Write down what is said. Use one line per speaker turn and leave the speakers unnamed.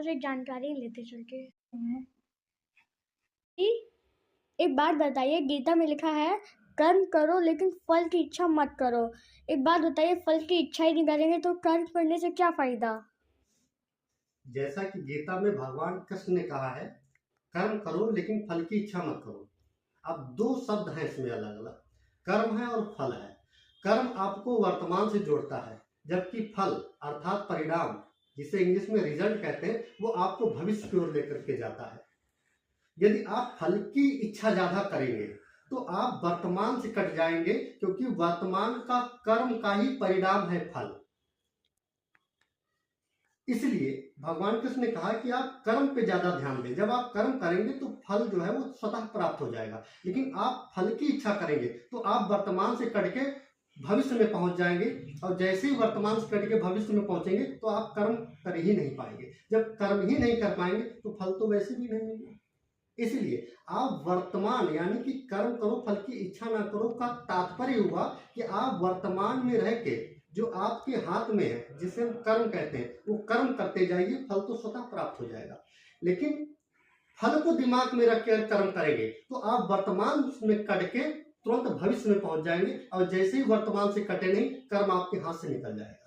आपको से जानकारी लेते चलते हैं कि एक बात बताइए, गीता में लिखा है कर्म करो लेकिन फल की इच्छा मत करो। एक बात बताइए, फल की इच्छा ही नहीं करेंगे तो कर्म करने से क्या फायदा?
जैसा कि गीता में भगवान कृष्ण ने कहा है, कर्म करो लेकिन फल की इच्छा मत करो। अब दो शब्द हैं इसमें अलग अलग, कर्म है और फल है। कर्म आपको वर्तमान से जोड़ता है, जबकि फल अर्थात परिणाम, जिसे इंग्लिश में रिजल्ट कहते हैं, वो आपको भविष्य की ओर लेकर के जाता है। यदि आप फल की इच्छा ज्यादा करेंगे तो आप वर्तमान से कट जाएंगे, क्योंकि वर्तमान का कर्म का ही परिणाम है फल। इसलिए भगवान कृष्ण ने कहा कि आप कर्म पे ज्यादा ध्यान दें। जब आप कर्म करेंगे तो फल जो है वो स्वतः प्राप्त हो जाएगा, लेकिन आप फल की इच्छा करेंगे तो आप वर्तमान से कट के भविष्य में पहुंच जाएंगे, और जैसे ही वर्तमान से कट के भविष्य में पहुंचेंगे तो आप कर्म कर ही नहीं पाएंगे। जब कर्म ही नहीं कर पाएंगे तो फल तो वैसे भी नहीं मिलेगा। इसलिए आप वर्तमान यानी कि कर्म करो फल की इच्छा ना करो का तात्पर्य हुआ कि आप वर्तमान में रह के जो आपके हाथ में है, जिसे हम कर्म कहते हैं, वो कर्म करते जाइए, फल तो स्वतः प्राप्त हो जाएगा। लेकिन फल को दिमाग में रख कर कर्म करेंगे तो आप वर्तमान में कट के तुरंत भविष्य में पहुंच जाएंगे, और जैसे ही वर्तमान से कटे नहीं, कर्म आपके हाथ से निकल जाएगा।